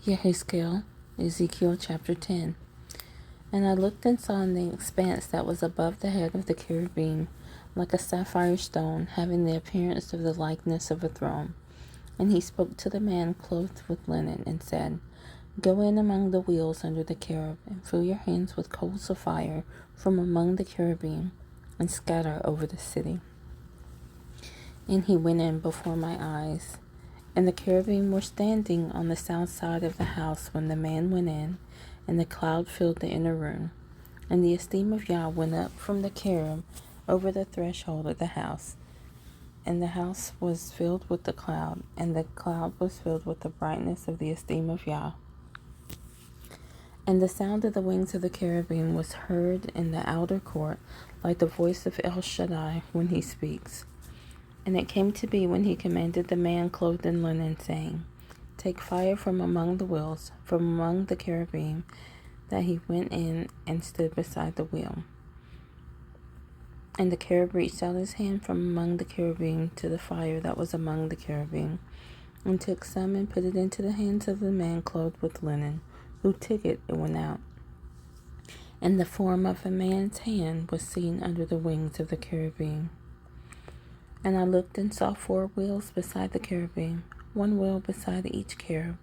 Yehezqėl, Ezekiel chapter 10. And I looked and saw in the expanse that was above the head of the cherubim, like a sapphire stone, having the appearance of the likeness of a throne. And he spoke to the man clothed with linen, and said, Go in among the wheels under the cherub, and fill your hands with coals of fire from among the cherubim, and scatter over the city. And he went in before my eyes. And the cherubim were standing on the south side of the house when the man went in, and the cloud filled the inner room. And the esteem of Yah went up from the cherub over the threshold of the house. And the house was filled with the cloud, and the cloud was filled with the brightness of the esteem of Yah. And the sound of the wings of the cherubim was heard in the outer court, like the voice of El Shaddai when he speaks. And it came to be when he commanded the man clothed in linen, saying, Take fire from among the wheels, from among the cherubim, that he went in and stood beside the wheel. And the cherub reached out his hand from among the cherubim to the fire that was among the cherubim, and took some and put it into the hands of the man clothed with linen, who took it and went out. And the form of a man's hand was seen under the wings of the cherubim. And I looked and saw 4 wheels beside the cherubim, 1 wheel beside each cherub,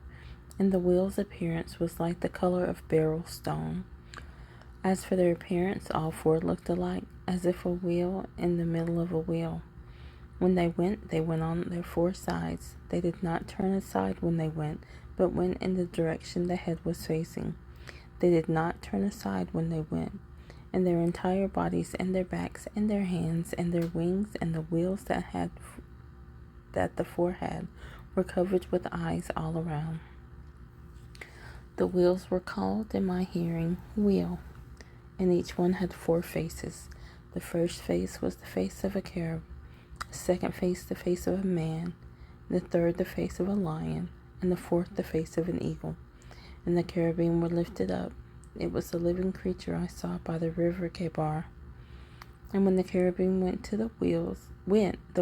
and the wheel's appearance was like the color of beryl stone. As for their appearance, all 4 looked alike, as if a wheel in the middle of a wheel. When they went on their 4 sides. They did not turn aside when they went, but went in the direction the head was facing. They did not turn aside when they went. And their entire bodies and their backs and their hands and their wings and the wheels that the 4 had were covered with eyes all around. The wheels were called in my hearing wheel, and each one had 4 faces. The first face was the face of a cherub, the second face the face of a man, the third the face of a lion, and the fourth the face of an eagle. And the cherubim were lifted up. It was the living creature I saw by the river Kebar. And when the cherubim went, the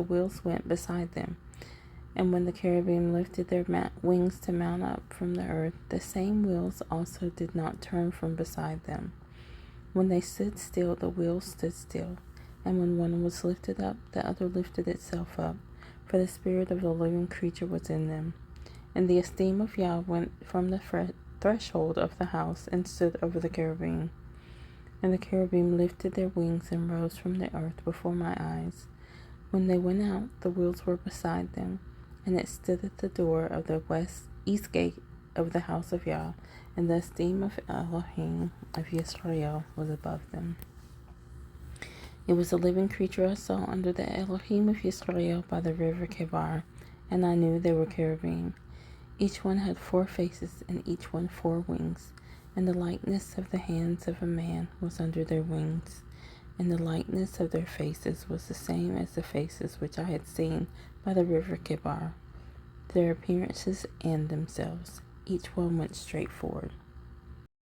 wheels went beside them. And when the cherubim lifted their wings to mount up from the earth, the same wheels also did not turn from beside them. When they stood still, the wheels stood still. And when one was lifted up, the other lifted itself up, for the spirit of the living creature was in them. And the esteem of Yah went from the threshold of the house and stood over the cherubim. And the cherubim lifted their wings and rose from the earth before my eyes. When they went out, the wheels were beside them, and it stood at the door of the east gate of the house of Yah, and the esteem of Elohim of Yisrael was above them. It was a living creature I saw under the Elohim of Yisrael by the river Kebar, and I knew they were cherubim. Each one had 4 faces, and each one 4 wings, and the likeness of the hands of a man was under their wings, and the likeness of their faces was the same as the faces which I had seen by the river Kebar, their appearances and themselves. Each one went straight forward.